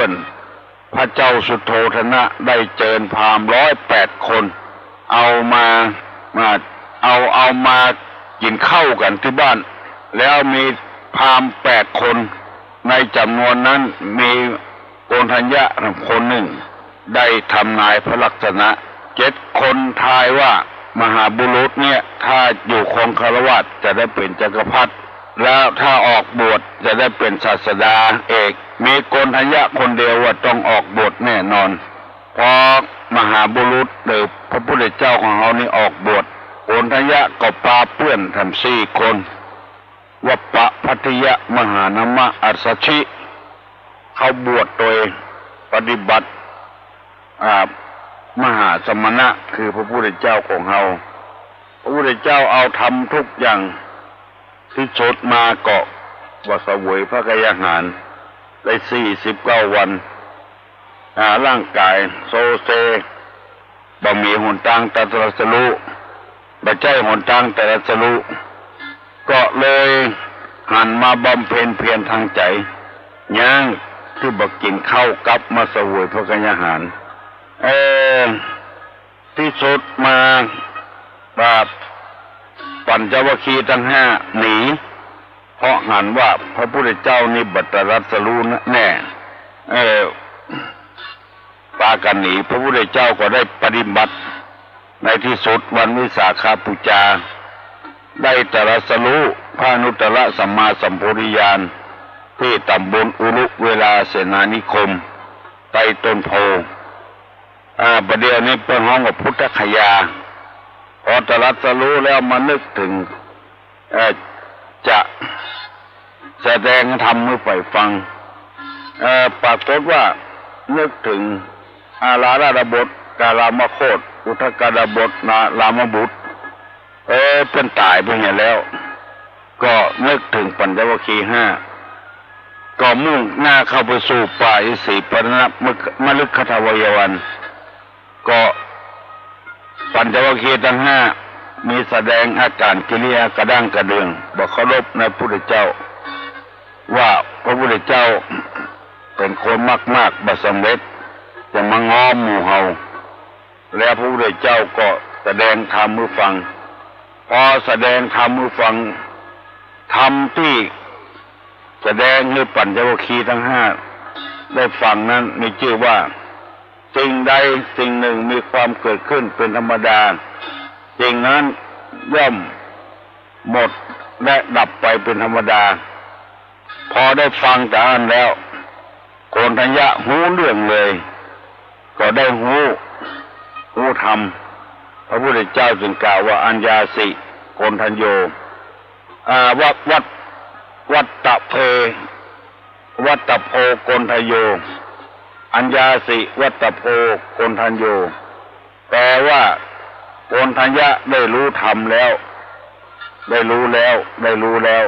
ปิ้นพระเจ้าสุโธทนะได้เจิญพราหมณ์108 คนเอามากินข้าวกันที่บ้านแล้วมีพราหมณ์8 คนในจำนวนนั้นมีโกณฑัญญะคนหนึ่งได้ทำนายพระลักษณะ7 คนทายว่ามหาบุรุษเนี่ยถ้าอยู่ครองคฤหัสถ์จะได้เป็นจักรพรรดิแล้วถ้าออกบวชจะได้เป็นศาสดาเอกมีโกณฑัญญะคนเดียวว่าต้องออกบวชแน่นอนเพราะมหาบุรุษหรือพระพุทธเจ้าของเรานี่ออกบวชโกณฑัญญะก็ปาเปื้อนทำ4 คนวัปปะพัทยะมหานามะอัสสชิเขาบวชโดยปฏิบัติมหาสมณะคือพระพุทธเจ้าของเราพระพุทธเจ้าเอาทำทุกอย่างที่สุดมาเกาะว่าเสวยพระกายอาหารได้49 วันร่างกายโซเซบ่มีหนทางตรัสรู้บ่ใช่หนทางตรัสรู้ก็เลยหันมาบำเพ็ญเพียรทางใจย่างที่บ่กินข้าวกับมาเสวยพระกายอาหารที่สุดมาปัญจวัคคีย์ทั้ง5หนีเพราะหันว่าพระพุทธเจ้านี่บัตรัสรู้แน่ปากันหนีพระพุทธเจ้าก็ได้ปฏิบัติในที่สุดวันวิสาขบูชาได้ตรัสรู้พระอนุตตรสัมมาสัมโพธิญาณที่ตำบลอุรุเวลาเสนานิคมใต้ต้นโพประเดี๋ยวนี้เป็นห้องกับพุทธคยาพอตรัสรู้แล้วมานึกถึงจะแสดงธรรมให้ฝ่ายฟังปรากฏว่านึกถึงอาราธบทกาลามโคตอุทกาดบทนาลามบุตรเป็นตายไปเนี่ยแล้วก็นึกถึงปัญจวัคคีย์5ก็มุ่งหน้าเข้าไปสู่ป่าอิสิปนะมฤคทวัยวันก็ปัญจวัคคีย์ทั้ง5มีแสดงอาการกิริยากระด้างกระเดืองบอกเคารพในพระพุทธเจ้าว่าพระพุทธเจ้าเป็นคนมากๆบัสำเร็จจะมาง้อหมู่เฮาแล้วพระพุทธเจ้าก็แสดงธรรมให้ฟังพอแสดงธรรมให้ฟังธรรมที่แสดงให้ปัญจวัคคีย์ทั้ง5ได้ฟังนั้นมีชื่อว่าสิ่งใดสิ่งหนึ่งมีความเกิดขึ้นเป็นธรรมดาสิ่งนั้นย่อมหมดและดับไปเป็นธรรมดาพอได้ฟังจากนั้นแล้วโกณฑัญญะหูเรื่องเลยก็ได้หูธรรมพระพุทธเจ้าจึงกล่าวว่าอัญญาสิโกณฑัญโยวัตตะโพโกณฑัญโยอัญญาสิวัตตะโพโกณฑัญโยแปลว่าโกณฑัญญะได้รู้ธรรมแล้วได้รู้แล้ว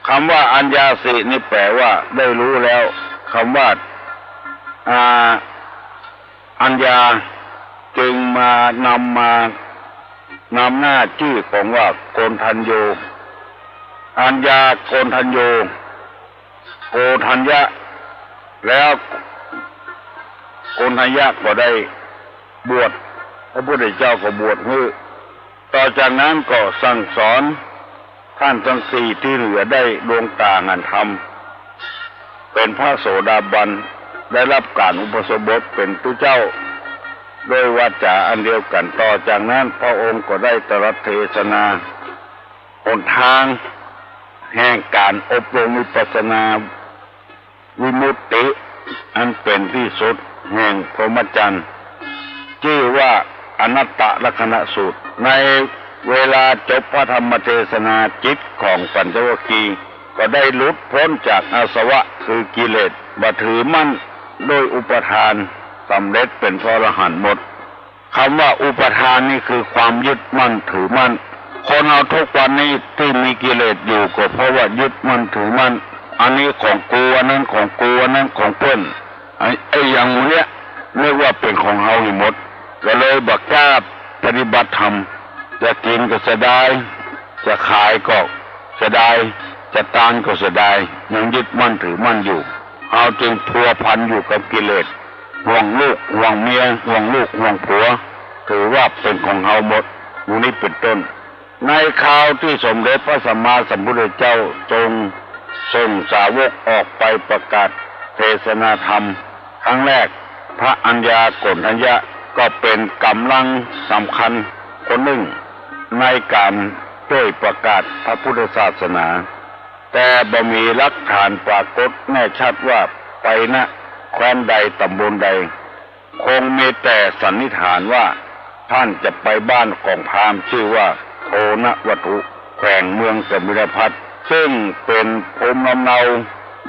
คำว่าอัญญาสินี่แปลว่าได้รู้แล้วคำว่าอัญญาจึงมานำหน้าชื่อของว่าโกณฑัญโยอัญญาโกณฑัญโยโกณฑัญญะแล้วโกณฑัญญะก็ได้บวชพระพุทธเจ้าก็บวชให้ต่อจากนั้นก็สั่งสอนท่านทั้ง4ที่เหลือได้ดวงตาหันธรรมเป็นพระโสดาบันได้รับการอุปสมบทเป็นผู้เจ้าโดยวาจาอันเดียวกันต่อจากนั้นพระองค์ก็ได้ตรัสเทศนาหนทางแห่งการอบรมวิปัสสนาวิมุตติอันเป็นที่สุดแห่งพรหมจรรย์ชื่อว่าอนัตตลักขณสูตรในเวลาจบพระธรรมเทศนาจิตของปัญจวัคคีย์ก็ได้หลุดพ้นจากอาสวะคือกิเลสบ่ถือมั่นโดยอุปทานสำเร็จเป็นพระอรหันต์หมดคำว่าอุปทานนี่คือความยึดมั่นถือมั่นคนเราทุกวันนี้ที่มีกิเลสอยู่ก็เพราะว่ายึดมั่นถือมั่นอันนี้ของกูอันนั้นของกูอันนั้นของเพื่อนไอ้อย่างเนี้ยเรียกว่าเป็นของเราหมดก็เลยบักกล้าปฏิบัติธรรมจะกินก็เสียดายจะขายก็เสียดายจะตานก็เสียดายยังยึดมั่นถือมั่นอยู่ เราจึงพัวพันอยู่กับกิเลสห่วงลูกห่วงเมียห่วงลูกห่วงผัวถือว่าเป็นของเราหมดมูนี้เป็นต้นในคราวที่สมเด็จพระสัมมาสัมพุทธเจ้าทรงส่งสาวกออกไปประกาศเทศนาธรรมครั้งแรกพระอัญญาโกณทัญญะก็เป็นกำลังสำคัญคนหนึ่งในการช่วยประกาศพระพุทธศาสนาแต่บ่มีหลักฐานปรากฏแน่ชัดว่าไปณแคว้นใดตำบลใดคงมีแต่สันนิษฐานว่าท่านจะไปบ้านของพราหมณ์ชื่อว่าโทนวัตถุแขวงเมืองสมิรพัทซึ่งเป็นภูมิลำเนา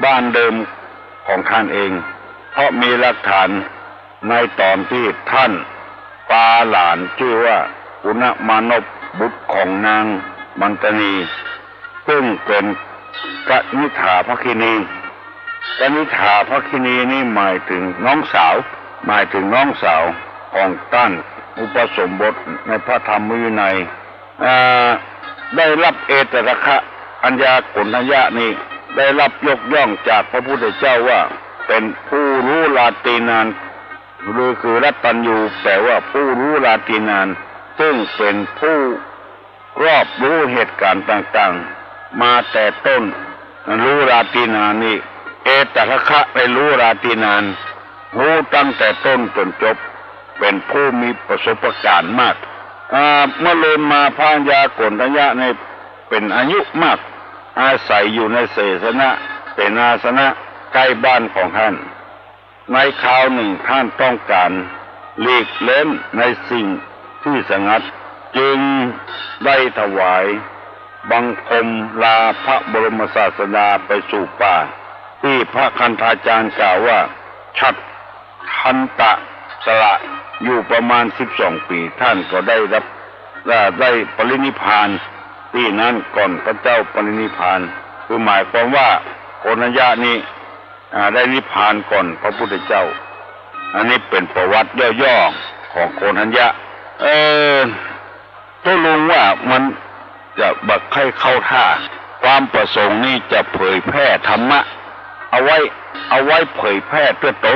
บ้านเดิมของท่านเองเพราะมีหลักฐานในตอนที่ท่านปาหลานชื่อว่ากุณมานพบุตรของนางมันตนีซึ่งเป็นกนิษฐาภคินีกนิษฐาภคินีนี่หมายถึงน้องสาวของท่านอุปสมบทในพระธรรมวินัยได้รับเอตระคะอัญญาโกณทัญญะนี่ได้รับยกย่องจากพระพุทธเจ้าว่าเป็นผู้รู้ลาตีนานหรือคือรัตตัญญูแปลว่าผู้รู้ลาตีนานซึ่งเป็นผู้รอบรู้เหตุการณ์ต่างๆมาแต่ต้นรู้ราตรีนานนี่เอตระคะไปรู้ราตรีนานรู้ตั้งแต่ต้นจนจบเป็นผู้มีประสบการณ์มากเมื่อเริ่มมาพระอัญญาโกณทัญญะในเป็นอายุมากอาศัยอยู่ในเสนาสนะใกล้บ้านของท่านในคราวหนึ่งท่านต้องการหลีกเล่นในสิ่งที่สงัดจึงได้ถวายบังคมลาพระบรมศาสดาไปสู่ป่าที่พระคันธาจารย์กล่าวว่าชัดทันตะสละอยู่ประมาณ12 ปีท่านก็ได้ปรินิพพานที่นั้นก่อนพระเจ้าปรินิพพานคือหมายความว่าโกณทัญญะนี้ได้นิพพานก่อนพระพุทธเจ้าอันนี้เป็นประวัติย่อๆของโกณทัญญะตัวลุงว่ามันจะบักให้เข้าท่าความประสงค์นี้จะเผยแพร่ธรรมะเอาไว้เผยแพร่เพื่อต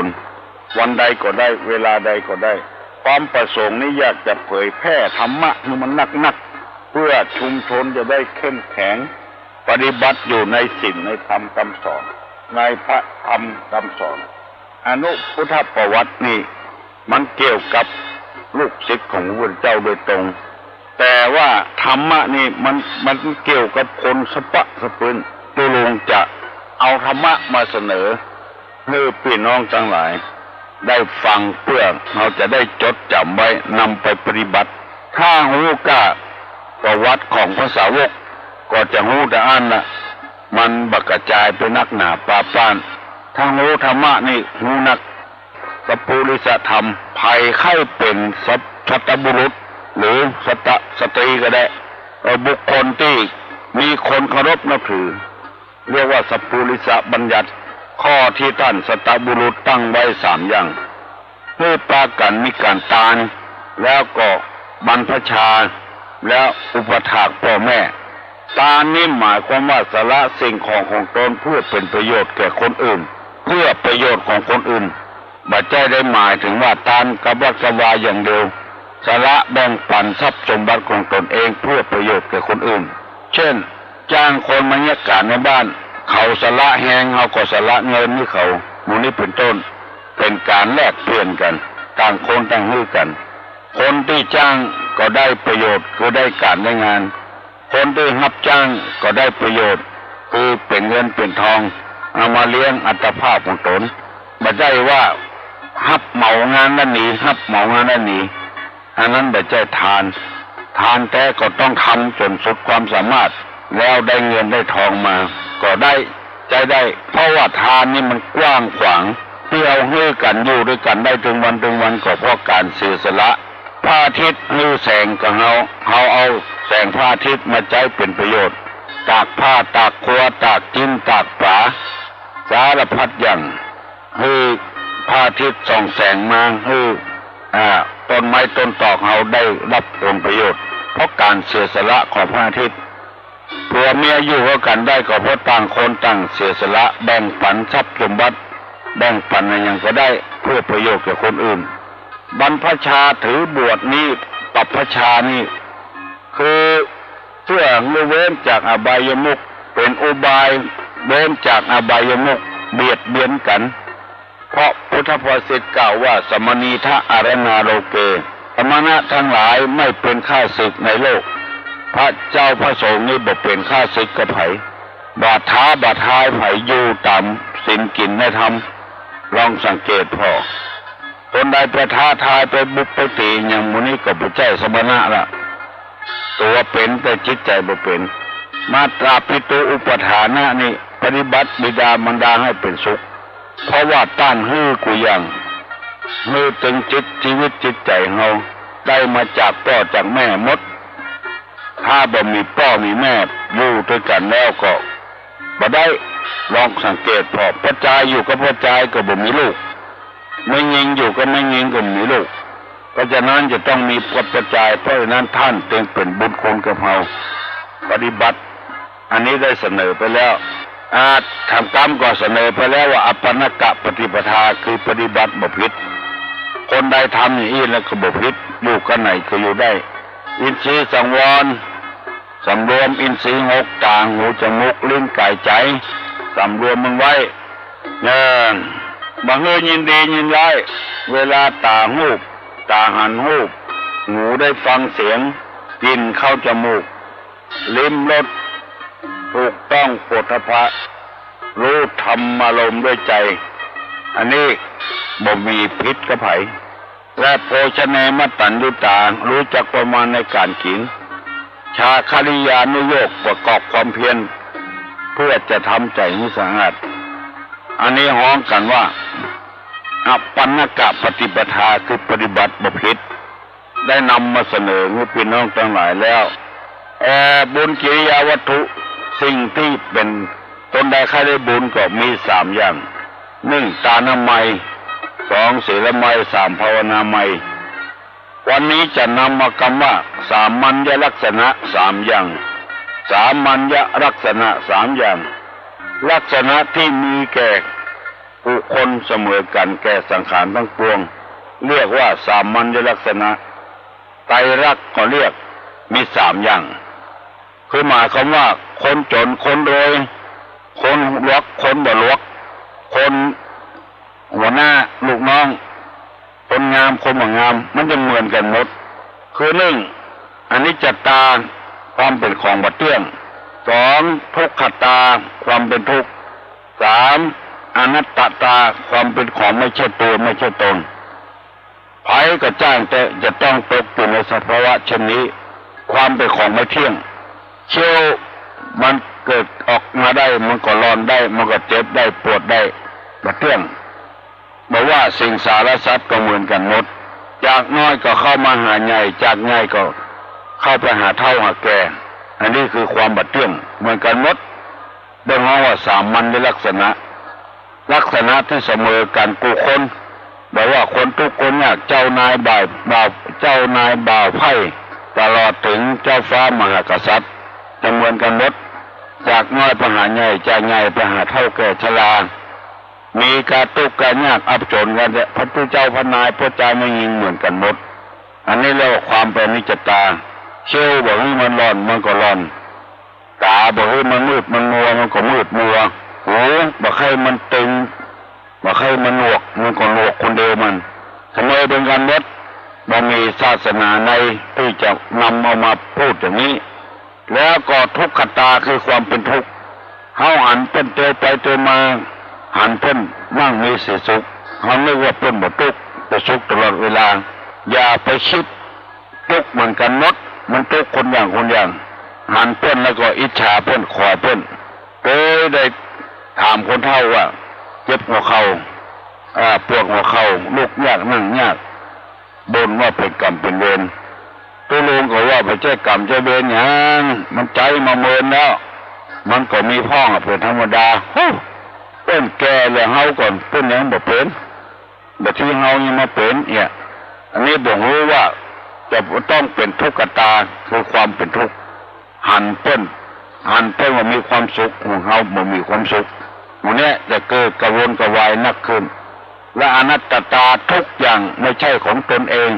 นวันใดก็ได้เวลาใดก็ได้ความประสงค์นี้อยากจะเผยแพร่ธรรมะให้มันนักเพื่อชุมชนจะได้เข้มแข็งปฏิบัติอยู่ในศีลในธรรมคำสอนในพระธรรมคำสอนอนุพุทธประวัตินี่มันเกี่ยวกับลูกศิษย์ของพระพุทธเจ้าโดยตรงแต่ว่าธรรมะนี่มันเกี่ยวกับคนสปืนตัวลุงจะเอาธรรมะมาเสนอให้พี่น้องทั้งหลายได้ฟังเพื่อเราจะได้จดจำไว้นำไปปฏิบัติถ้าหูกะประวัติของพระสาวกก็จะหูแต่อันน่ะมันบักกระจายไปนักหนาปาป้านถ้าหูธรรมะนี่หูนักสัพพุริสธรรมภัยไข้เป็นสัตบุรุษหรือสตรีก็ได้บุคคลที่มีคนเคารพนับถือเรียกว่าสัพพุริสบัญญัติข้อที่ท่านสัตบุรุษตั้งไว้3 อย่างเพื่อปรากันมีการตานแล้วก็บรรพชาแล้วอุปถากพ่อแม่ตานนี่หมายความว่าสละสิ่งของตนเพื่อเป็นประโยชน์แก่คนอื่นเพื่อประโยชน์ของคนอื่นบัดใจได้หมายถึงว่าตานกับวักวาอย่างเดียวสละแบ่งปันทรัพย์สมบัติของตนเองเพื่อประโยชน์แก่คนอื่นเช่นจ้างคนมาเนี่ยการในบ้านเขาสละแหงเขาก็สละเงินให้เขามูนี้เป็นต้นเป็นการแลกเปลี่ยนกันต่างคนต่างให้กันคนที่จ้างก็ได้ประโยชน์คือได้การได้งานคนที่รับจ้างก็ได้ประโยชน์คือเป็นเงินเป็นทองเอามาเลี้ยงอัตภาพของตนไม่ได้ว่ารับเหมางานนั่นนี้รับเหมางานนั่นนี้อันนั้นไม่ใช่ทานแต่ก็ต้องทำจนสุดความสามารถแล้วได้เงินได้ทองมาก็ได้ใจได้เพราะว่าทานนี่มันกว้างขวางที่เอาให้กันอยู่ด้วยกันได้ถึงวันก็เพราะการเสียสละพระอาทิตย์ให้แสงกับเราเอาแสงพระอาทิตย์มาใช้เป็นประโยชน์ตากผ้าตากครัวตากจิ้นตากฝาสารพัดอย่างให้พระอาทิตย์ส่องแสงมาให้ต้นไม้ต้นตอกเราได้รับผลประโยชน์เพราะการเสียสละของพระอาทิตย์ ผัวเมียอยู่ร่วมกันได้ก็เพราะต่างคนต่างเสียสละแบ่งปันทรัพย์สมบัติแบ่งปันอะไรอย่างก็ได้เพื่อประโยชน์แก่คนอื่นบรรพชาถือบวชนี้ปัปพชานี่คือเพื่อเว้นจากอบายมุขเป็นอุบายเว้นจากอบายมุขเบียดเบียนกันเพราะพุทธภาษิตกล่าวว่าสมณีทะอารณาโลเกสมณะทั้งหลายไม่เป็นข้าศึกในโลกพระเจ้าพระสงฆ์นี่บ่เป็นข้าศึกกับไผบาดท้าบาดท้ายไผอยู่ต่ำสินกินไม่ทำลองสังเกตพอคนใดไปท้าทายไปบุกไปตีอย่างมูนี้ก็บ่ใช่สมณะละตัวเป็นแต่จิตใจบ่เป็นมาตราปิตุอุปทานะนี่ปฏิบัติบิดามารดาให้เป็นสุขเพราะว่าต้านฮื้อกูยังฮื้อถึงจิตชีวิตจิตใจเราได้มาจากพ่อจากแม่หมดถ้าบ่มีพ่อมีแม่อยู่ด้วยกันแล้วก็บ่ได้ลองสังเกตพอพระจายอยู่กับพระจายก็บ่มีลูกไม่ยิงอยู่ก็ไม่ยิงก็มีลูกเพราะฉะนั้นจะต้องมีพระจายเพราะฉะนั้นท่านจึงเป็นบุญคุณกับเราปฏิบัติอันนี้ได้เสนอไปแล้วทำกรรมก็เสนอไปแล้วว่าอัปปนกะปฏิปทาคือปฏิบัติบ่ผิดคนใดทำอย่างนี้แล้วก็บ่ผิดอยู่กันไหนก็อยู่ได้อินทรีย์สังวรสำรวมอินทรีย์6ตาหูจมูกลิ้นกายใจสำรวมมันไว้บางเรื่องยินดียินร้ายเวลาตาหูบตาหันหูบหูได้ฟังเสียงกินเข้าจมูกลิ้มรสถูกต้องโผฏฐัพพะรู้ธรรมารมณ์ด้วยใจอันนี้บ่มีพิษกระไผและโภชเนมตัญญูตารู้จักประมาณในการกินชาคริยานุโยคประกอบความเพียรเพื่อจะทำใจให้สะอาดอันนี้ฮ้องกันว่าอัปปนกะปฏิปทาคือปฏิบัติบ่ผิดได้นำมาเสนอให้พี่น้องทั้งหลายแล้วบุญกิริยาวัตถุสิ่งที่เป็นตนใดใครได้บุญก็มี3อย่าง1ตานามัย2ศีลไมย3ภาวนาไมยวันนี้จะนำมากำว่าสามัญญลักษณะ3อย่างสามัญญลักษณะ3อย่างลักษณะที่มีแก่บุคคลเสมอกันแก่สังขารทั้งปวงเรียกว่าสามัญญลักษณะไตรลักษณ์ก็เรียกมี3อย่างคือหมายความว่าคนจนคนรวยคนรวยคนบ่รวยคนหัวหน้าลูกน้องคนงามคนบ่งามมันจะเหมือนกันหมดคือ1อนิจจตาความเป็นของบ่เที่ยง2ทุกขตาความเป็นทุกข์3อนัตตาความเป็นของไม่ใช่ตัวไม่ใช่ตนไผก็จ้างแต่จะต้องตกอยู่ในสภาวะเช่นนี้ความเป็นของไม่เที่ยงเชี่ยวมันเกิดออกมาได้มันก็ร้อนได้มันก็เจ็บได้ปวดได้บ่เที่ยงบอกว่าสิ่งสารสัตว์ก็เหมือนกันหมดจากน้อยก็เข้ามาหาใหญ่จากใหญ่ก็เข้าไปหาเฒ่าหาแก่อันนี้คือความบ่เที่ยงเหมือนกันหมดได้ฮ้องว่าสามัญในลักษณะที่เสมอกันกูคนบอกว่าคนทุกคนเนี่ยเจ้านายบ่าวไพ่ตลอดถึงเจ้าฟ้ามหากษัตริย์จะเหมือนกันหมดจากน้อยไปหาใหญ่จากใหญ่ไปหาเฒ่าแก่ชรามีการทุกข์การยากอับจนกันพระพุทธเจ้าพระนายพระเจ้าไม่ยิงเหมือนกันหมดอันนี้เรียกว่าความเป็นนิจจตาเชี่ยวบอกให้มันร้อนมันก็ร้อนตาบอกให้มันมืดมันมัวมันก็มืดมัวหูบอกให้มันตึงบอกให้มันหนวกมันก็หนวกคนเดียวมันเสมอเป็นกันหมดบ่มีศาสนาในที่จะนำเอามาพูดอย่างนี้แล้วก็ทุกขตาคือความเป็นทุกข์เฮาหันเป็นเตยไปเตยมาหันเพิ่นนั่งมีสิสุขเฮานึกว่าเพิ่นบ่ทุกข์แต่สุขตลอดเวลาอย่าไปคิดทุกข์เหมือนกันหมดมันทุกข์คนอย่างหันเพิ่นแล้วก็อิจฉาเพิ่นขอเพิ่นได้ถามคนเฒ่าว่าเจ็บหัวเข่าปวดหัวเข่าลุกยากนั่งยากบ่นว่าเป็นกรรมเป็นเวรตัวลุงก็ว่าไปแจ้กรรมแจ้เวรหยังมันใจมาเมินแล้วมันก็มีพ้องเป็นธรรมดาเพิ่นแก่แล้วเฮาก่อนเพิ่นยังบ่เป็นแต่ที่เฮายังมาเป็นเนี่ยอันนี้บ่รู้ว่าจะต้องเป็นทุกขตาคือความเป็นทุกข์หันเพิ่น อันเพื่อว่ามีความสุขของเขาบ่มีความสุขหมู่นี้จะเกิดกระวนกระวายนักขึ้นและอนัตตาทุกอย่างไม่ใช่ของตนเอง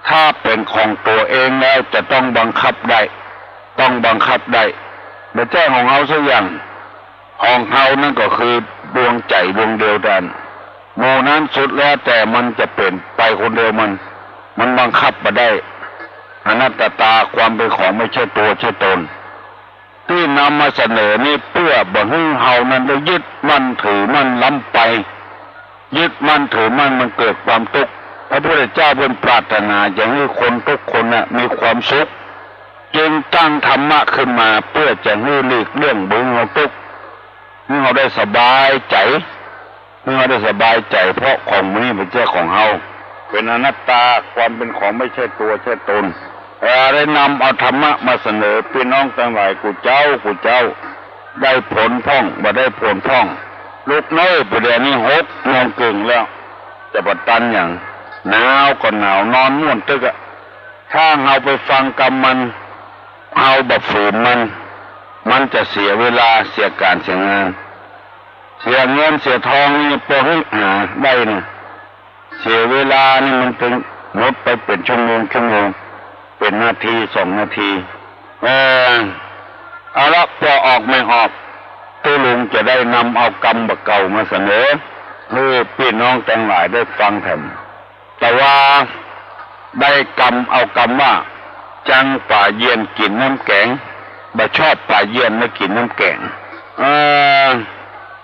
ถ้าเป็นของตัวเองแล้วจะต้องบังคับได้ต้องบังคับได้ไม่ใช่ของเขาสักอย่างของเขานั่นก็คือดวงใจดวงเดียวกันโมนั้นสุดแล้วแต่มันจะเป็นไปคนเดียวมันบังคับมาได้อนัตตาความเป็นของไม่ใช่ตัวใช่ตนที่นำมาเสนอนี้เพื่อบ่ให้เฮานั้นได้ยึดมั่นถือมั่นล้ำไปยึดมั่นถือมั่นมันเกิดความทุกข์พระพุทธเจ้าเป็นปรารถนาอย่างให้คนทุกคนน่ะมีความสุขจึงตั้งธรรมะขึ้นมาเพื่อจะให้หลีกเลี่ยงเบื่อเราทุกข์ให้เราได้สบายใจให้เราได้สบายใจเพราะของนี้เป็นเจ้าของเฮาเป็นอนัตตาความเป็นของไม่ใช่ตัวใช่ตนได้นำเอาธรรมะมาเสนอพี่น้องทั้งหลายกูเจ้าได้ผลพ่องบ่ได้ผลพ่องลูกน้อยประเดี๋ยวนี้6:00 นแล้วจะประตันอย่างหนาวก็หนาวนอนม่วนตึกอะถ้าเราไปฟังกรรมมันเอาแบบฝืนมันจะเสียเวลาเสียการเสียงานเสียเงินเสียทองนี่พอให้หาได้นะเสียเวลานี่มันเป็นหมดไปเป็นชั่วโมงเป็นนาที2 นาทีเอาละพอออกไม่ออกตัวลุงจะได้นำเอากรรมบักเก่ามาเสนอให้พี่น้องทั้งหลายได้ฟังแถมแต่ว่าได้กรรมเอากรรมว่าจังป่าเย็นกินน้ำแกงบ่ชอบป่าเย็นไม่กินน้ำแกง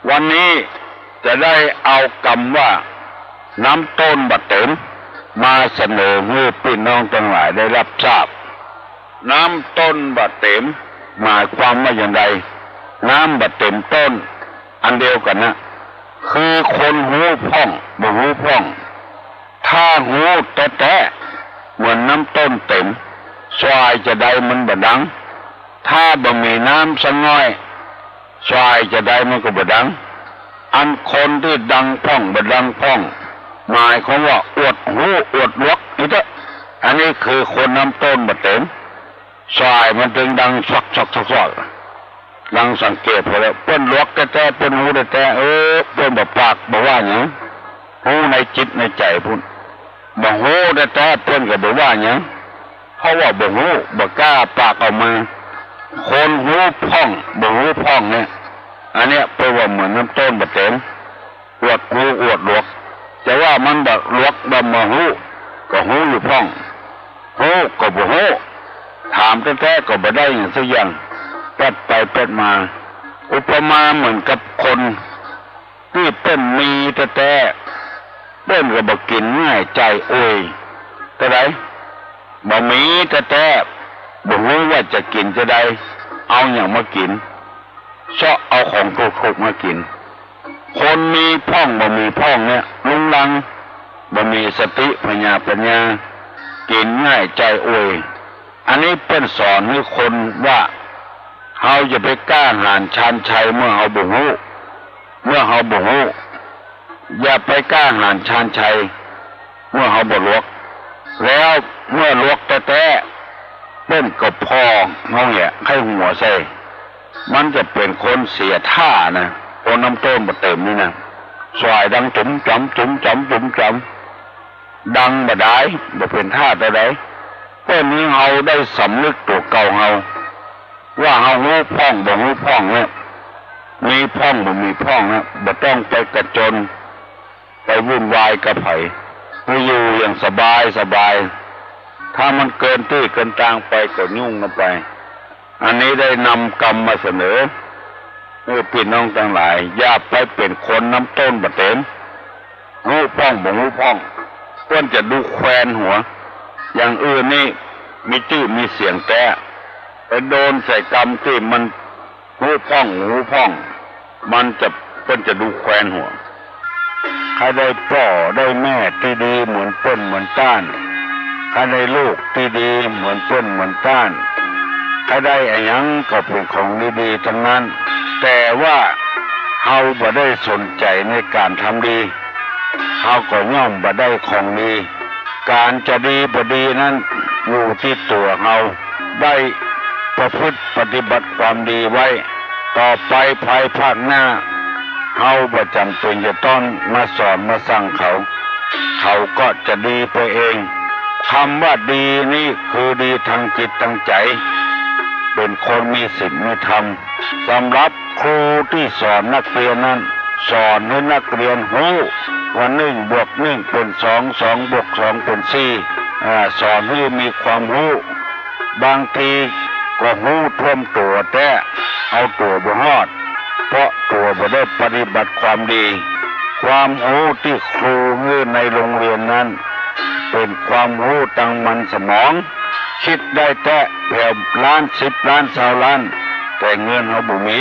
วันนี้จะได้เอากรรมว่าน้ำต้นบะเต็มมาเสนอให้พี่น้องทั้งหลายได้รับทราบน้ำต้นบะเต็มหมายความว่าอย่างไรน้ำบะเต็มต้นอันเดียวกันนะคือคนหูพ่องบ่หูพ่องถ้าหูแต้เหมือนน้ำต้นเต็มสวายจะได้มันบ่ดังถ้าบ่มีน้ำสักน้อยสวายจะได้มันก็บ่ดังอันคนที่ดังพ่องบ่ดังพ่องหมายความว่าอวดหูอวดลวกนี่เถอะอันนี้คือคนน้ำต้นบ่เต็มสวายมันถึงดังซอกลังสังเกตพอแล้วเปิ้นลวกแต่เปิ้นหูแต่เปิ้นบ่ปากบ่ว่าหยังหูในจิตในใจพุ่นบ่หูแต่เปิ้นก็บ่ว่าหยังเพราะว่าบ่หูบ่กล้าปากออกมาคนหูพ่องบ่หูพ่องเนี่ยอันเนี้ยแปลว่าเหมือนน้ำต้นบ่เต็มอวดหูอวดลวกแต่ว่ามันบ่ลวกบ่มาหูก็หูอยู่พ่องหูก็บ่หูถามแต่ก็บ่ได้อย่างสักอย่างปัดไปปัดมาอุปมาเหมือนกับคนที่เป็นมีแต่เป็นก็บ่กินง่ายใจโอยแต่ไรบ่มีแต่บ่รู้ว่าจะกินจะได้เอาอย่างมากินชอบเอาของถูกๆมากินคนมีพ่องบ่มีพ่องเนี่ยลุงลังบ่มีสติปัญญากินง่ายใจโอยอันนี้เป็นสอนให้คนว่าเฮาจะไปกล้าหาญชาญชัยเมื่อเฮาบ่ฮู้อย่าไปกล้าหาญชาญชัยเมื่อเฮาบ่ลวกแล้วเมื่อลวกแต่เป็นกับพ่อเฮาเนี่ยให้หัวใส่มันจะเป็นคนเสียท่านะคนน้ำต้นบ่เต็มนี่นะสวายดังจุ๋มจ๋ำดังบ่ได้บ่เป็นท่าแต่ใดเป็นนี้เฮาได้สำนึกตัวเก่าเฮาว่าเฮาหูพ่องบ่หูพ่องเนี่ยมีพ่องบ่มีพ่องนะบ่ต้องไปกระจนไปวุ่นวายกับไผให้อยู่อย่างสบายถ้ามันเกินที่เกินทางไปก็ยุ่งกันไปอันนี้ได้นำกรรมมาเสนอให้พี่น้องทั้งหลายอย่าไปเป็นคนน้ำต้นบ่เต็มหูพ่องบ่หูพ่องควรจะดูแควนหัวอย่างอื่นนี่มีชื่อมีเสียงแต่ไปโดนใส่กรรมที่มันหูพ่องมันจะเพิ่นจะดูแควนหัวใครได้พ่อได้แม่ที่ดีเหมือนเปิ้นเหมือนต้านใครได้ลูกที่ดีเหมือนเปิ้นเหมือนต้านใครได้อะไรยังก็เป็นของดีๆทั้งนั้นแต่ว่าเฮาบ่ได้สนใจในการทำดีเฮาก็ย่อมบ่ได้ของดีการจะดีบ่ดีนั้นอยู่ที่ตัวเฮาได้ ประพฤติปฏิบัติความดีไว้ต่อไปภายภาคหน้าเฮาประจำเป็นจะต้องมาสอนมาสั่งเขาก็จะดีไปเองคำว่าดีนี่คือดีทางจิตทางใจเป็นคนมีศีลมีธรรมสำหรับครูที่สอนนักเรียนนั้นสอนให้นักเรียนรู้ว่า1+1เป็น2 2+2เป็น4สอนให้มีความรู้บางทีก็รู้ท่วมตัวแต่เอาตัวบ่รอดเพราะตัวบ่ได้ปฏิบัติความดีความรู้ที่ครูให้ในโรงเรียนนั้นเป็นความรู้ตั้งมันสมองคิดได้แต่แผ่ล้าน10 ล้าน20 ล้านแต่เงินเขาบ่มี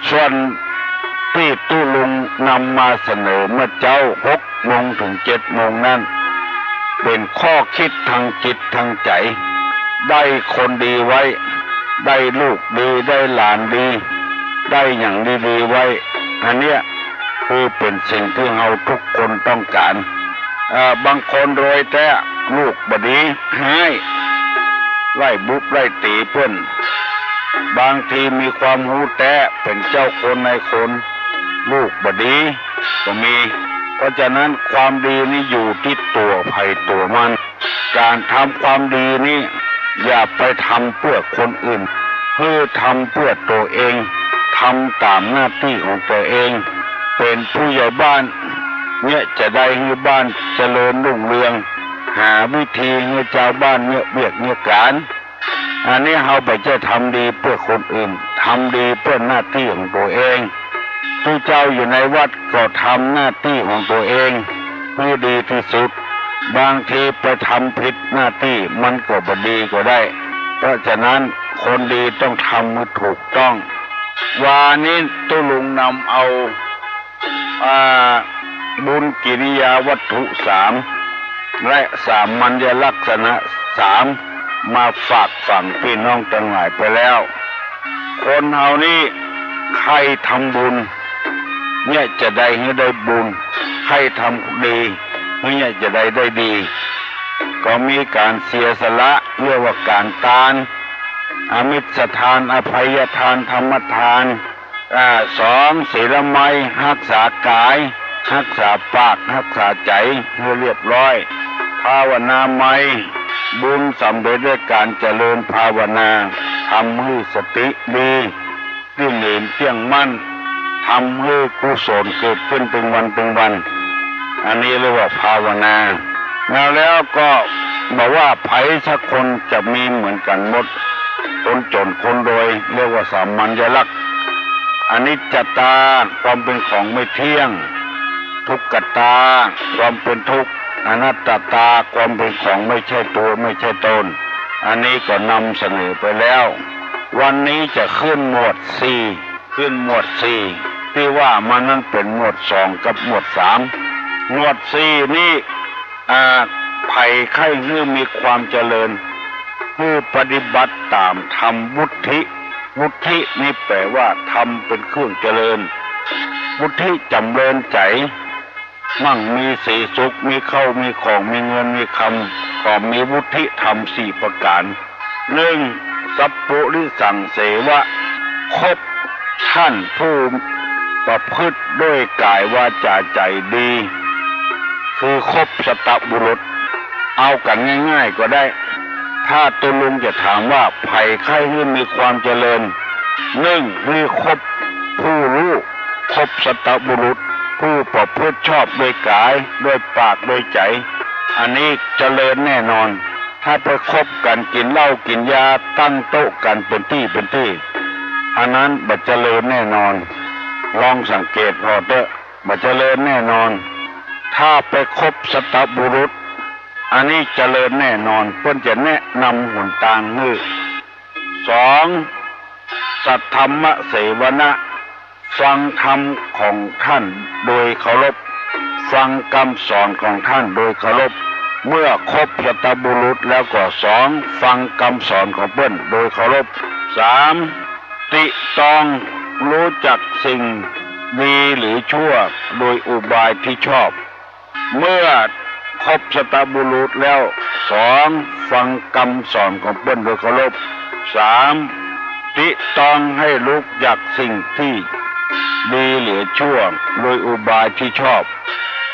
ส่วนที่ตู้ลุงนำมาเสนอเมื่อเจ้า6 โมงถึง7 โมงนั้นเป็นข้อคิดทางจิตทางใจได้คนดีไว้ได้ลูกดีได้หลานดีได้อย่างดีๆไว้อันเนี้ยคือเป็นสิ่งที่เราทุกคนต้องการบางคนรวยแต่ลูกบดีให้ไล่บุบไล่ตีเพื่อนบางทีมีความรู้แต่เป็นเจ้าคนในคนลูกบดีก็มีเพราะฉะนั้นความดีนี่อยู่ที่ตัวไผ่ตัวมันการทำความดีนี่อย่าไปทำเพื่อคนอื่นเพื่อทำเพื่อตัวเองทำตามหน้าที่ของตัวเองเป็นผู้ใหญ่บ้านเนี่ยจะได้ให้บ้านเจริญรุ่งเรืองหาวิธีให้ชาวบ้านเนี่ยเบียกเนี่ยการอันนี้เราไปจะทำดีเพื่อคนอื่นทำดีเพื่อหน้าที่ของตัวเองทุกเจ้าอยู่ในวัดก็ทำหน้าที่ของตัวเองให้ดีที่สุดบางทีไปทำผิดหน้าที่มันก็บ่ดีก็ได้เพราะฉะนั้นคนดีต้องทำให้ถูกต้องวันนี้ตุลุงนำเอาบุญกิริยาวัตถุ3และสามัญลักษณะ3มาฝากฝังพี่น้องทั้งหลายไปแล้วคนเฮานี่ใครทำบุญเนี่ยจะได้ให้ได้บุญใครทำดีเนี่ยจะได้ดีก็มีการเสียสละเรียกว่าการทานอมิตรทานอภัยทานธรรมทาน2ศีลไมยรักษากายรักษาปากรักษาใจให้เรียบร้อยภาวนาไมยบุญสำเร็จด้วยการเจริญภาวนาทำให้สติดีที่เหนียมเที่ยงมั่นทำให้กุศลเกิดขึ้นเป็นวันอันนี้เรียกว่าภาวนาแล้วก็บอกว่าไผสักคนจะมีเหมือนกันหมดคนจนคนรวยเรียกว่าสามัญลักษณ์อนิจจตาความเป็นของไม่เที่ยงทุกขตาความเป็นทุกข์อนัตตาความเป็นของไม่ใช่ตัวไม่ใช่ตนอันนี้ก็นำเสนอไปแล้ววันนี้จะขึ้นหมวด4ที่ว่ามันนั้นเป็นหมวด2กับหมวด3หมวด4นี่ภัยไข้ให้มีความเจริญผู้ปฏิบัติตามธรรมวุฒินี่แปลว่าธรรมเป็นเครื่องเจริญวุฒิจำเริญใจมั่งมีสีสุขมีเข้ามีของมีเงินมีคำก็มีวุฒิธรรม4ประการ1สัพพุริสังเสวะคบท่านผู้ประพฤติด้วยกายวาจาใจดีคือคบสัตบุรุษเอากันง่ายๆก็ได้ถ้าตัวลุงจะถามว่าภัยไข้ให้มีความเจริญคือคบผู้รู้คบสัตบุรุษผู้ประพฤติชอบด้วยกายด้วยปากด้วยใจอันนี้เจริญแน่นอนถ้าไปคบกันกินเหล้ากินยาตั้งโต๊ะกันเป็นที่อันนั้นบัดเจริญแน่นอนลองสังเกตพอเถอะบัดเจริญแน่นอนถ้าไปคบสัตบุรุษอันนี้เจริญแน่นอนเพิ่นจะแนะนำหนทางให้2สัทธรรมเสวนะฟังธรรมของท่านโดยเคารพฟังคำสอนของท่านโดยเคารพเมื่อคบสัตบุรุษแล้วก็2ฟังคำสอนของเพิ่นโดยเคารพ3ติตองรู้จักสิ่งดีหรือชั่วโดยอุบายที่ชอบเมื่อคบสัตบุรุษแล้ว2ฟังคำสอนของเพิ่นโดยเคารพ 3. ติตองให้ลุกจากสิ่งที่ดีหรือชั่วโดยอุบายที่ชอบ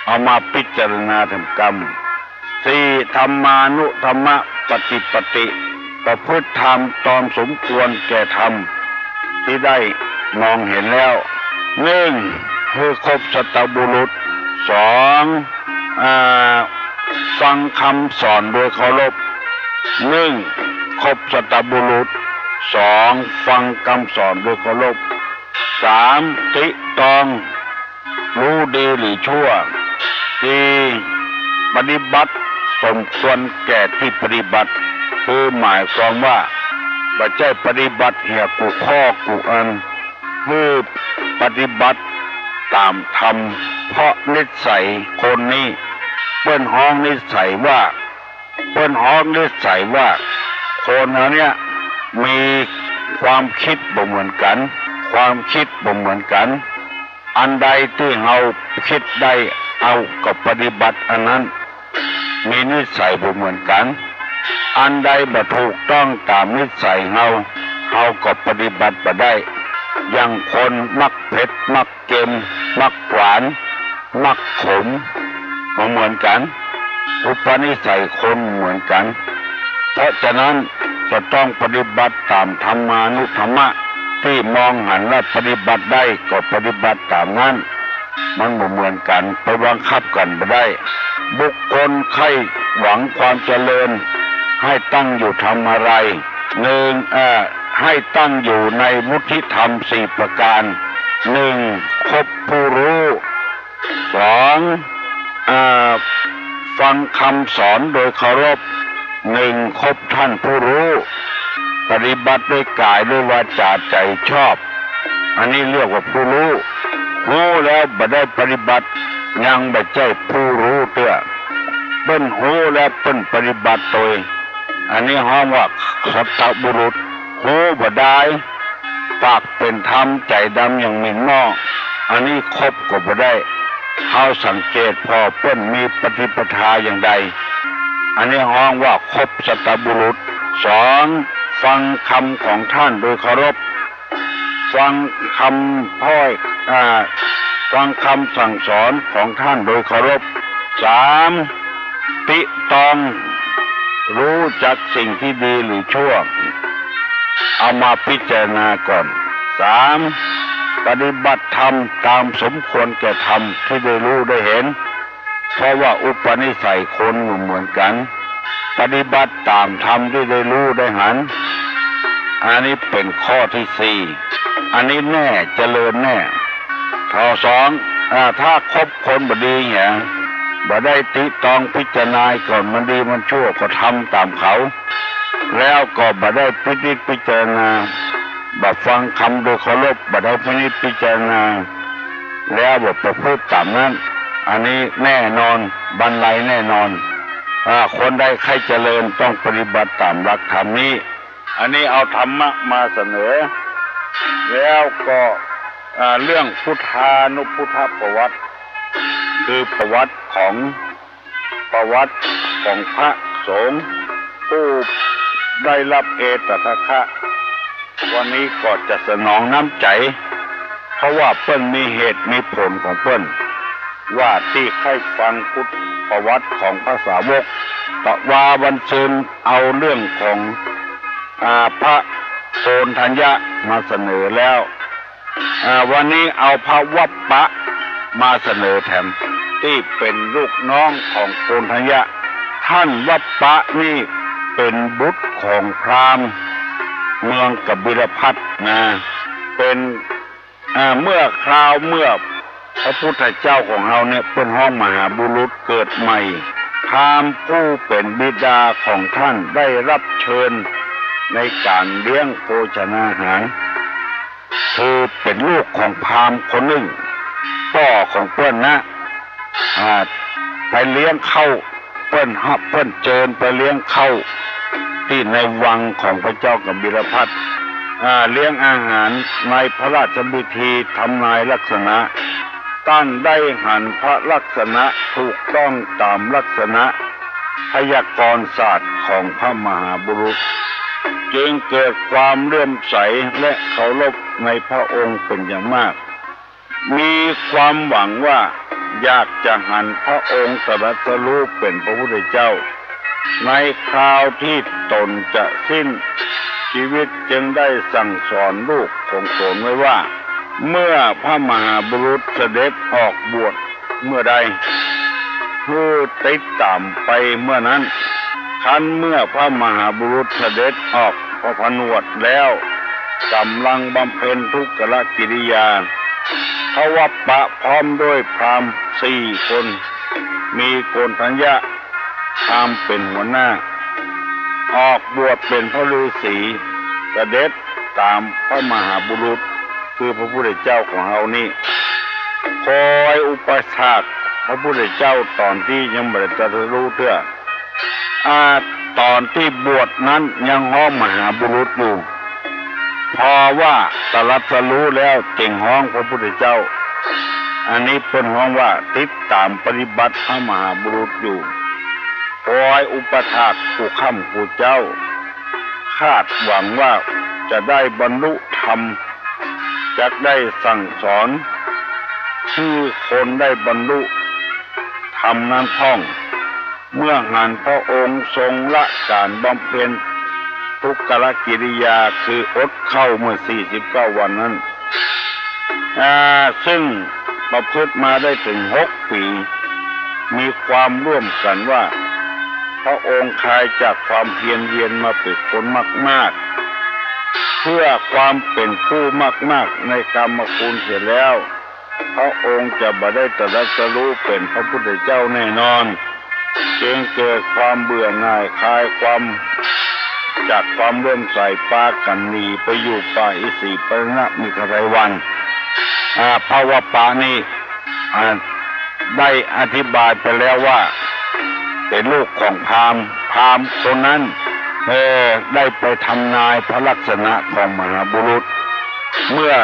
เอามาพิจารณาทำกรรม 4. ธรรมานุธรรมปฏิปติประพฤติธรรมตามสมควรแก่ธรรมที่ได้มองเห็นแล้ว 1. คือคบสัตบุรุษ 2. ฟังคำสอนโดยเคารพ 1. คบสัตบุรุษ 2. ฟังคำสอนโดยเคารพ 3. ติตองรู้ดีหรือชั่ว 4. ปฏิบัติสมควรแก่ที่ปฏิบัติคือหมายความว่าบัจจัยปฏิบัติเหี่ยกูข้อกูอันคือปฏิบัติตามธรรมเพราะนิสัยคนนี้เปิ้นฮ้องนิสัยว่าคนเนี้ยมีความคิดบ่เหมือนกันอันใดที่เราคิดได้เอากับปฏิบัติอันนั้นมีนิสัยบ่เหมือนกันอันใดบ่ถูกต้องตามนิสัยเราก็ปฏิบัติบ่ได้อย่างคนมักเผ็ดมักเค็มมักหวานมักขมบ่เหมือนกันอุปนิสัยคนเหมือนกันเพราะฉะนั้นจะต้องปฏิบัติตามธรรมานุธรรมะที่มองหันและปฏิบัติได้ก็ปฏิบัติตามนั้นมันบ่เหมือนกันไปบังคับกันบ่ได้บุคคลใครหวังความเจริญให้ตั้งอยู่ทำอะไร 1. ให้ตั้งอยู่ในมุทิธรรม4ประการ 1. คบผู้รู้ 2. ฟังคำสอนโดยเคารพ 1. คบท่านผู้รู้ปฏิบัติด้วยกายด้วยวาจาใจชอบอันนี้เรียกว่าผู้รู้แล้วบ่ได้ปฏิบัติยังบ่ใช่ผู้รู้เตื้อเปิ้นรู้แล้วเปิ้นปฏิบัติโดยอันนี้ฮ้องว่าสัตบุรุษรู้บ่ได้ปากเป็นธรรมใจดำอย่างหมิ่นหม้ออันนี้คบก็บ่ได้เฮาสังเกตพอเปิ้นมีปฏิปทาอย่างใดอันนี้ฮ้องว่าคบสัตบุรุษ 2. ฟังคำของท่านโดยเคารพฟังคำฟังคำสั่งสอนของท่านโดยเคารพ 3. ติตองรู้จักสิ่งที่ดีหรือชั่วเอามาพิจารณาก่อน 3. ปฏิบัติธรรมตามสมควรแก่ธรรมที่ได้รู้ได้เห็นเพราะว่าอุปนิสัยคนเหมือนกันปฏิบัติตามธรรมที่ได้รู้ได้เห็นอันนี้เป็นข้อที่ 4อันนี้แน่เจริญแน่ข้อ 2ถ้าคบคนบ่ดีเนี่ยบ่ได้ติตองพิจารณาก่อนมันดีมันชั่วก็ทำตามเขาแล้วก็บ่ได้พิจารณาบ่ฟังคำโดยเคารพบ่ได้พิจารณาแล้วบ่ประพฤติตามนั้นอันนี้แน่นอนบรรลัยแน่นอนคนใดใครเจริญต้องปฏิบัติตามหลักธรรมนี้อันนี้เอาธรรมะมาเสนอแล้วก็เรื่องพุทธานุพุทธประวัติคือประวัติของพระสงฆ์ผู้ได้รับเอตทัคคะวันนี้ก็จะสนองน้ำใจเพราะว่าเปิ้นมีเหตุมีผลของเปิ้นว่าที่ให้ฟังพุทธประวัติของพระสาวกตะวาวันเชิญเอาเรื่องของพระโกณฑัญญะมาเสนอแล้ววันนี้เอาพระวัปปะมาเสนอแถมที่เป็นลูกน้องของโกณฑัญญะท่านวัปปะนี่เป็นบุตรของพราหมณ์เมืองกบิลพัสนะเป็นเมื่อพระพุทธเจ้าของเราเนี่ยเป็นห้องมหาบุรุษเกิดใหม่พราหมณ์ผู้เป็นบิดาของท่านได้รับเชิญในการเลี้ยงโภชนาหารคือเป็นลูกของพราหมณ์คนหนึ่งพ่อของเปิ้นนะไปเลี้ยงเข้าเปิ้นเจิญไปเลี้ยงเข้าที่ในวังของพระเจ้ากบิลพัสเลี้ยงอาหารในพระราชพิธีทำนายลักษณะตั้นได้หันพระลักษณะถูกต้องตามลักษณะพยากรณ์ศาสตร์ของพระมหาบุรุษ จึงเกิดความเลื่อมใสและเคารพในพระองค์เป็นอย่างมาก มีความหวังว่าอยากจะหันพระองค์ตรัสรู้เป็นพระพุทธเจ้าในคราวที่ตนจะสิ้นชีวิตจึงได้สั่งสอนลูกของตนไว้ว่าเมื่อพระมหาบุรุษเสด็จออกบวชเมื่อใดผู้ติดตามไปเมื่อนั้นคันเมื่อพระมหาบุรุษเสด็จออกพระผนวดแล้วกำลังบำเพ็ญทุกขกิริยาทวัปปะพร้อมด้วยพราหมณ์4 คนมีโกณฑัญญะพราหมณ์เป็นหัวหน้าออกบวชเป็นพระฤาษีเสด็จตามพระมหาบุรุษคือพระพุทธเจ้าของเรานี่คอยอุปถากพระพุทธเจ้าตอนที่ยังไม่ได้ตรัสรู้เถอะตอนที่บวชนั้นยังห้องมหาบุรุษอยู่พอว่าตรัสรู้แล้วจึงห้องพระพุทธเจ้าอันนี้เป็นห้องว่าติดตามปฏิบัติพระมหาบุรุษอยู่คอยอุปถากผู้ค้ำผู้เจ้าคาดหวังว่าจะได้บรรลุธรรมจะได้สั่งสอนชื่อคนได้บรรลุธรรมนั้นท่องเมื่องานพระองค์ทรงละการบำเพ็ญทุกขกิริยาคืออดเข้าเมื่อ49 วันนั้นซึ่งประพฤติมาได้ถึง6 ปีมีความร่วมกันว่าพระองค์คลายจากความเพียรเวียนมาเป็นคนมากๆเพื่อความเป็นผู้มากๆในกรรมคุณเสร็จแล้วพระองค์จะบ่ได้ตรัสรู้เป็นพระพุทธเจ้าแน่นอนจึงเกิดความเบื่อหน่ายคลายความจากความเลื่อมใสปากันหนีไปอยู่ป่าอิสิปรณมิคทายวันพระวปานี่ได้อธิบายไปแล้วว่าเป็นลูกของพราหมณ์คนนั้นได้ไปทำนายพระลักษณะของมหาบุรุษเมื่อ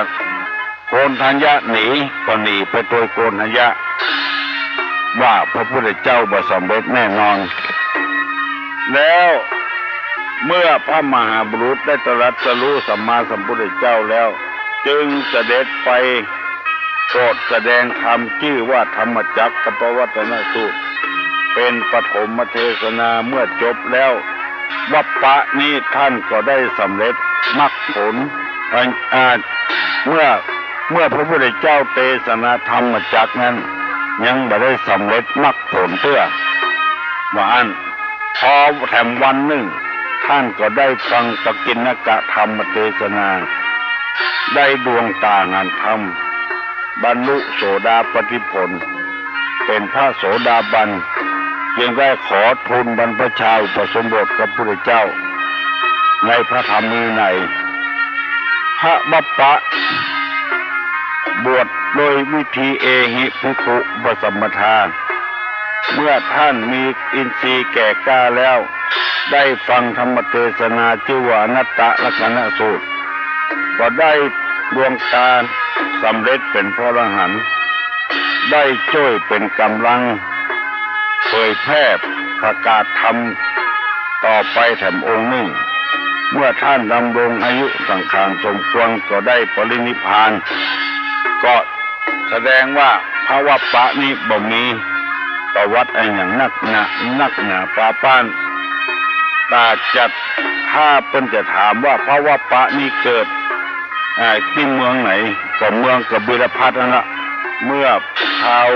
โกณฑัญญะหนีก็หนีไปโดยโกณฑัญญะว่าพระพุทธเจ้าบ่สำเร็จแน่นอนแล้วเมื่อพระมหาบุรุษได้ตรัสรู้สัมมาสัมพุทธเจ้าแล้วจึงเสด็จไปโปรดแสดงธรรมชื่อว่าธรรมจักรกับปวัตตนสูตรเป็นปฐมเทศนาเมื่อจบแล้ววัปปะนี้ท่านก็ได้สำเร็จมรรคผลเมื่อพระพุทธเจ้าเทศนาธรรมจักรนั้นยังไม่ได้สำเร็จมรรคผลเพื่อว่าอันพอแถมวันหนึ่งท่านก็ได้ฟังปกิณกะธรรมเทศนาได้ดวงตางานธรรมบรรลุโสดาปัตติผลเป็นพระโสดาบันจึงได้ขอทูลบรรพชาอุปสมบทกับพระพุทธเจ้าในพระธรรมวินัยพระบัพปะบวชโดยวิธีเอหิภิกขุอุปสัมปทาเมื่อท่านมีอินทรีย์แก่กล้าแล้วได้ฟังธรรมเทศนาชื่อว่าอนัตตลักษณสูตรก็ได้ดวงตาสำเร็จเป็นพระอรหันต์ได้ช่วยเป็นกำลังเผยแพร่ประกาศธรรมต่อไปแถมองค์หนึ่งเมื่อท่านดำรงอายุสังขารสมควรก็ได้ปรินิพพานก็แสดงว่าพระวัปปะนี้บ่มีประวัติอย่างนักหนาปาป้านแต่จัดถ้าเป็นจะถามว่าพระวัปปะนี้เกิดที่เมืองไหนก็เมืองกบิลพัสนั่นละเมื่อชาว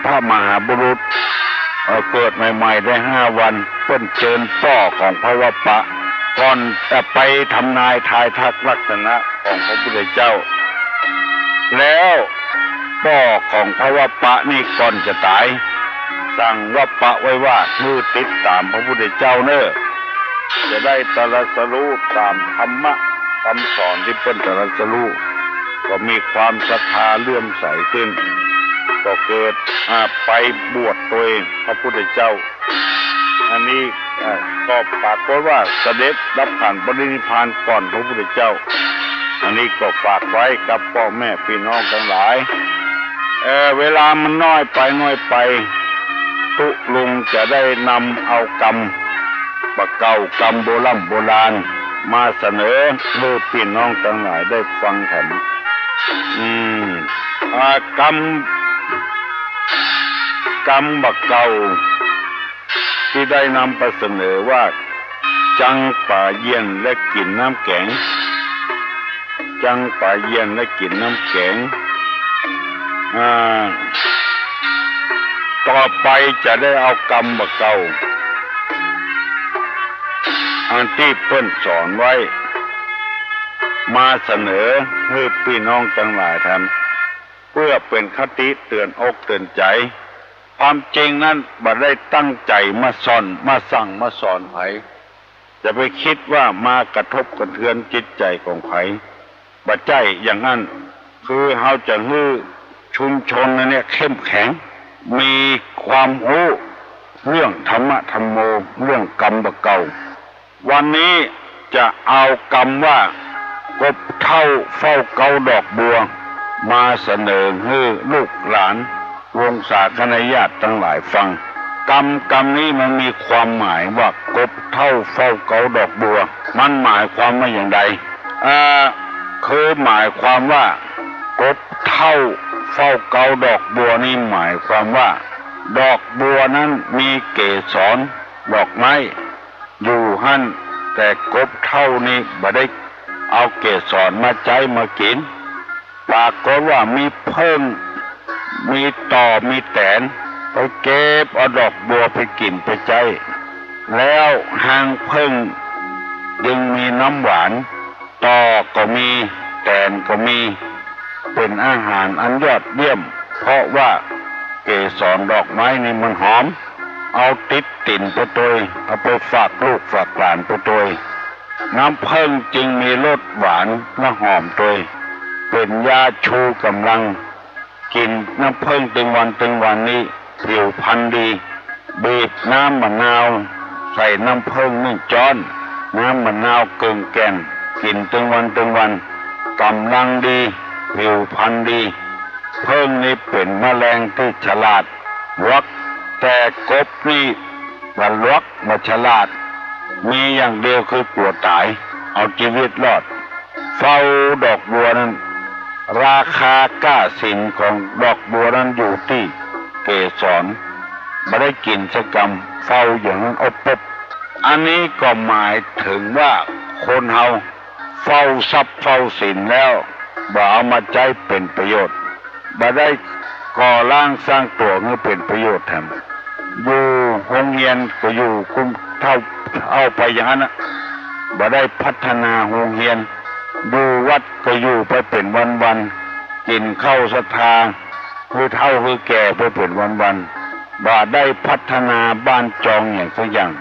พระมหาบุรุษเกิดใหม่ๆได้5 วันเพิ่นเชิญพ่อของพระวัปปะก่อนจะไปทำนายทายทักลักษณะของพระพุทธเจ้าแล้วพ่อของพระวัปปะนี่ก่อนจะตายสั่งวัปปะไว้ว่ามือติดตามพระพุทธเจ้าเน้อจะได้ตรัสรู้ตามธรรมะคำสอนที่เพิ่นตรัสรู้ก็มีความศรัทธาเลื่อมใสขึ้นก็เกิดไปบวชตัวเองพระพุทธเจ้าอันนี้ก็ปรากฏว่าเสด็จรับขันปรินิพพานก่อนพระพุทธเจ้าอันนี้ก็ฝากไว้กับพ่อแม่พี่น้องทั้งหลายเวลามันน้อยไปตุลุงจะได้นำเอากรรมเก่ากรรมโบราณ มาเสนอเมื่อพี่น้องทั้งหลายได้ฟังแถมกรรมบักเก่าที่ได้นำไปเสนอว่าจังป่าเยี่ยนและกินน้ำแกงจังป่าเยี่ยนและกินน้ำแกงต่อไปจะได้เอากรรมบักเก่าอันที่เพิ่นสอนไว้มาเสนอให้พี่น้องทั้งหลายทำเพื่อเป็นคติเตือนอกเตือนใจความจริงนั้นบ่ได้ตั้งใจมาสอนมาสั่งมาสอนไผจะไปคิดว่ามากระทบกระเทือนจิตใจของไผบ่ใจอย่างนั้นคือเฮาจะฮื้อชุมชนเนี่ยเข้มแข็งมีความรู้เรื่องธรรมะธรรมโมเรื่องกรรมบักเก่าวันนี้จะเอากรรมว่ากบเท่าเฝ้าเกาดอกบัวมาเสนอให้ลูกหลานวงศาคณะญาติทั้งหลายฟังกรรมนี้มันมีความหมายว่ากบเท่าเฝ้าเกาดอกบัวมันหมายความว่าอย่างไรคือหมายความว่ากบเท่าเฝ้าเกาดอกบัวนี่หมายความว่าดอกบัวนั้นมีเกสรดอกไม้อยู่หั่นแต่กบเท่านี้บ่ได้เอาเกสรมาใจมากินปรากฏว่ามีเพิ่งมีต่อมีแตนไปเก็บเอาดอกบัวไปกินไปใจแล้วหางเพิ่งยังมีน้ำหวานต่อก็มีแตนก็มีเป็นอาหารอันยอดเยี่ยมเพราะว่าเกสรดอกไม้นี่มันหอมเอาติดติ่นไปตัวเอาไปฝากลูกฝากหลานไปตัวน้ำเพิ่งจึงมีรสหวานและหอมตัวเป็นยาชูกำลังกินน้ำเพิ่งตึงวันนี้ผิวพรรณดีบีบน้ำมะนาวใส่น้ำเพิ่ง1 ช้อนน้ำมะนาวเกินแก่นกินตึงวันกำลังดีผิวพรรณดีเพิ่งนี้เป็นแมลงที่ฉลาดวักแต่กบนี่มันวักมาฉลาดมีอย่างเดียวคือกลัวตายเอาชีวิตรอดเฝ้าดอกบัวนั้นราคาก้าสินของดอกบัวนั้นอยู่ที่เกสรไม่ได้กินสักกรรมเฝ้าอย่างนั้นอบปบอันนี้ก็หมายถึงว่าคนเฮาเฝ้าทรัพย์เฝ้าสินแล้วบ่เอามาใช้เป็นประโยชน์บ่ได้ก่อร่างสร้างตัวให้เป็นประโยชน์แทนอยู่โรงเรียนก็อยู่คุ้มเท่าเอาไปอย่างนั้นบ่ได้พัฒนาโรงเรียนอยู่วัดก็อยู่ไปเป็นวันกินข้าวศรัทธาคือเท่าคือแก่ไปเป็นวันบ่ได้พัฒนาบ้านจองอย่างสักอย่าง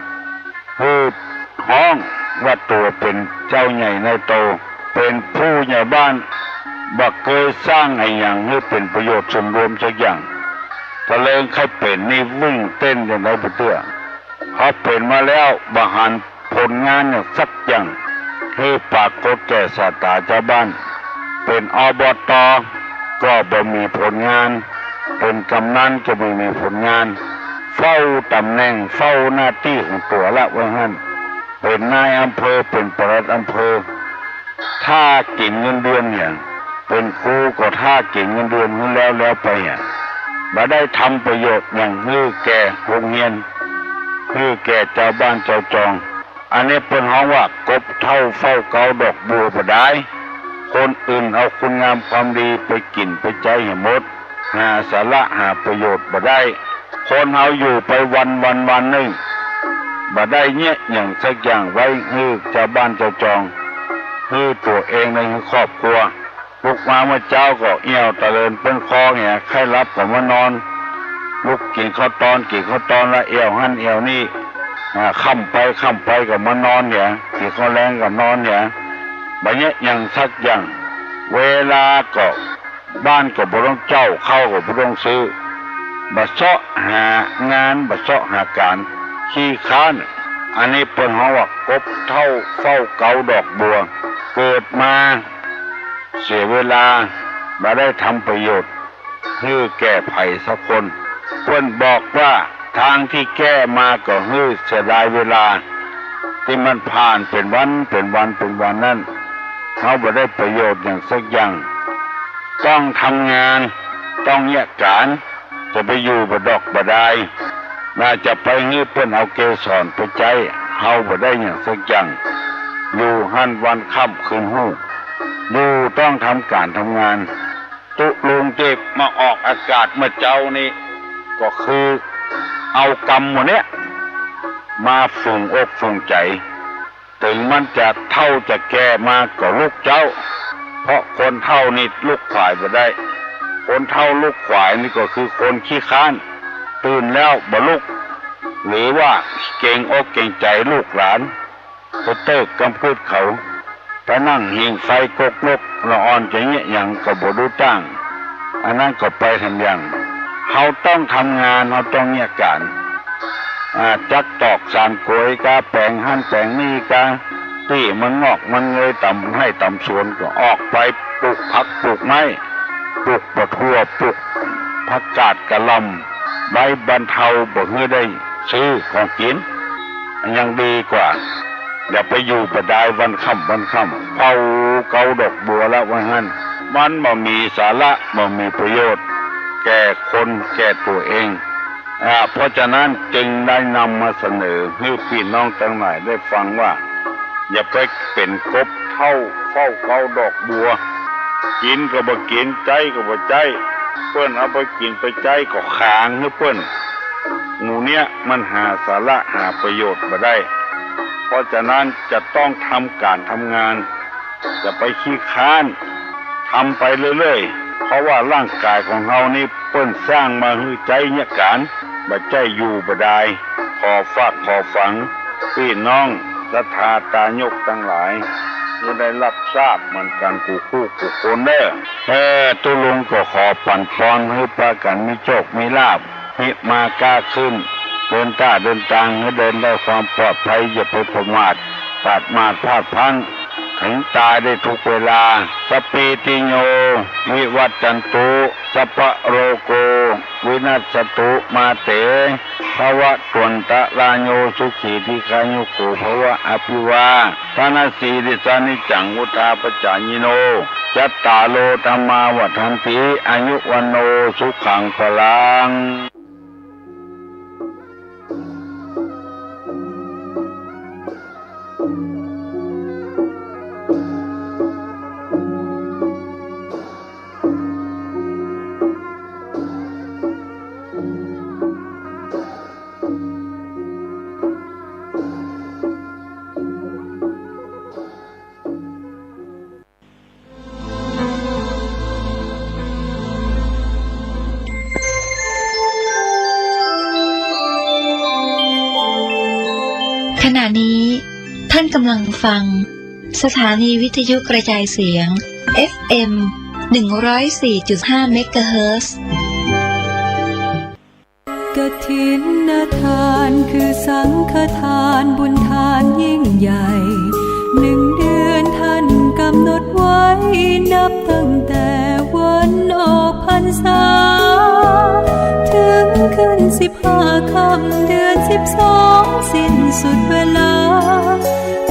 คือห้องว่าตัวเป็นเจ้าใหญ่ในโตเป็นผู้ใหญ่บ้านบ่เคยสร้างไอ้อย่างให้เป็นประโยชน์ส่วนรวมสักอย่างตะเลิงใครเป็นนี่วิ่งเต้นอย่างไรไปเตื้อเขาเป็นมาแล้วบ่หันผลงานอย่างสักอย่างให้ปรากฏแก่สาตาชาวบ้านเป็นอบต.ก็บ่มีผลงานเป็นกำนันก็ไม่มีผลงานเฝ้าตำแหน่งเฝ้าหน้าที่ของตัวละว่างั้นเป็นนายอำเภอเป็นปลัดอำเภอถ้ากินเงินเดือนอย่างเป็นครูก็ถ้ากินเงินเดือนนั้นแล้วไปอ่ะบ่ได้ทำประโยชน์อย่างฮื้อแก่โรงเรียนฮื้อแก่เจ้าบ้านเจ้าจองอันนี้เป็นห้องว่ากบเท่าเฝ้าเกาดอกบัวบ่ได้คนอื่นเอาคุณงามความดีไปกินไปใจให้หมดหาสาระหาประโยชน์บ่ได้คนเฮาอยู่ไปวันหนึ่งบ่ได้เนี่ยอย่างสักอย่างไว้ฮื้อเจ้าบ้านเจ้าจองฮื้อตัวเองในครอบครัวลุกมาเมื่อเจ้าก็เอี่ยวตะเลินเป็นคอเนี่ยใครรับก็มานอนลุกกินข้าวตอนละเอี่ยวหั่นเอี่ยวนี่ค่ำไปก็มานอนเนี่ยกินข้าวแรงก็นอนเนี่ยแบบนี้อย่างสักอย่างเวลาก็บ้านก็บ่ต้องเจ้าเข้าก็บ่ต้องซื้อบ่เสาะหางานบ่เสาะหาการขี้ค้านอันนี้เป็นเฮาว่ากบเท่าเฝ้าเกาดอกบัวเกิดมาเสียเวลาบ่ได้ทำประโยชน์ให้แก้ไขสักคนเพิ่นบอกว่าทางที่แก้มาก็ให้เสียดายเวลา ที่มันผ่านเป็นวันนั้นเขาบ่ได้ประโยชน์อย่างสักอย่างต้องทำงานต้องแยกการจะไปอยู่บ่ดอกบ่ได้น่าจะไปงี้เพิ่นเอาเกสรไปใจเฮาบ่ได้อย่างสักอย่างอยู่หันวันค่ำคืนฮู้อยู่ต้องทำการทำงานตุลุงเจ็บมาออกอากาศเมื่อเจ้านี่ก็คือเอากรรมหมดเนี้ยมาฝืนอกฝืนใจถึงมันจะเท่าจะแก่มากก็ลูกเจ้าเพราะคนเท่านี่ลูกขวายบ่ได้คนเท่าลูกขวายนี่ก็คือคนขี้ค้านตื่นแล้วบ่ลุกหรือว่าเก่งอกเก่งใจลูกหลานก็เติกกำพืชเขาไปนั่งหิงไฟกกนกละอ่อนจะเงี้ยอย่างก็บ่รู้จ้างอันนั้นก็ไปทำอย่างเขาต้องทำงานเขาต้องเงี้ยการจักตอกสารโกยกาแปลงหั่นแปลงนี่กาที่มันงอกมันเงยต่ำให้ต่ำสวนก็ออกไปปลูกผักปลูกไม้ปลูกปะทั่วปลูกผักกาดกะหล่ำใบบรรเทาบ่เฮือได้ซื้อของกินยังดีกว่าอย่าไปอยู่ประดายวันค่ำเผาเกาดอกบัวแล้วว่างั้นมันบ่มีสาระบ่มีประโยชน์แก่คนแก่ตัวเองเพราะฉะนั้นจึงได้นำมาเสนอให้พี่น้องทั้งหลายได้ฟังว่าอย่าไปเป็นกบเท่าเฝ้าเกาดอกบัวกินก็บ่กินใจก็บ่ใจเพิ่นเอาไปกินไปใจก็ขางให้เพิ่นหมู่เนี้ยมันหาสาระหาประโยชน์บ่ได้เพราะฉะนั้นจะต้องทำการทำงานจะไปขี้ค้านทำไปเรื่อยๆเพราะว่าร่างกายของเรานี่เพิ่นสร้างมาให้ใจเนี่ยการบ่ใจอยู่บ่ได้ขอฝากขอฝังพี่น้องศรัทธาตายกทั้งหลายจะได้รับทราบเหมือนกันกูคู่กูคนเด้อตุลุงก็ขอปั่นปอนให้ปากันมีโชคมีลาภหิมากล้าขึ้นเดินทางให้เดินได้ความปลอดภัยอย่าไปประมาทพลาดพลั้งถึงตายได้ทุกเวลาสปีติโยวิวัตจันตุสัพพะโรโกวินัสสตุมาเตภวะตวนตะลาโยสุขีทิคายุโกภวะอภิวาทนาสีริสานิจังวุธาปจายิโนจัตตาโลธรรมาวัฏันติอายุวันโนสุขังพลังขณะนี้ท่านกำลังฟังสถานีวิทยุกระจายเสียง FM 104.5 เมกะเฮิรตซ์กฐินทานคือสังฆทานบุญทานยิ่งใหญ่1 เดือนท่านกำหนดไว้นับตั้งแต่วันออกพรรษาถึงขึ้น15 ค่ำเดือน 12สิ้นสุดเวลา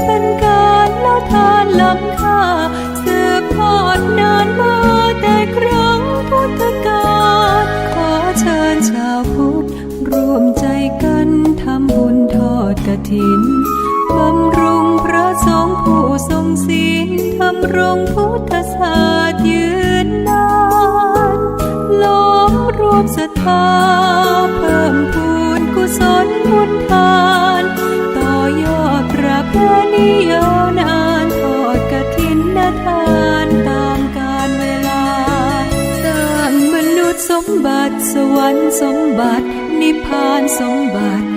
เป็นการละทานล้ำค่าสืบทอดนานมาแต่ครั้งพุทธกาลขอเชิญชาวพุทธร่วมใจกันทำบุญทอดกฐินบำรุงพระสงฆ์ผู้ทรงศีลทำรงพุทธศาสตร์ยืนนานล้อมรวมศรัทธาเพิ่มพูนกุศลบุญทานต่อยอดประเพณียาวนานทอดกฐินทานตามกาลเวลาสร้างมนุษย์สมบัติสวรรค์สมบัตินิพพานสมบัติ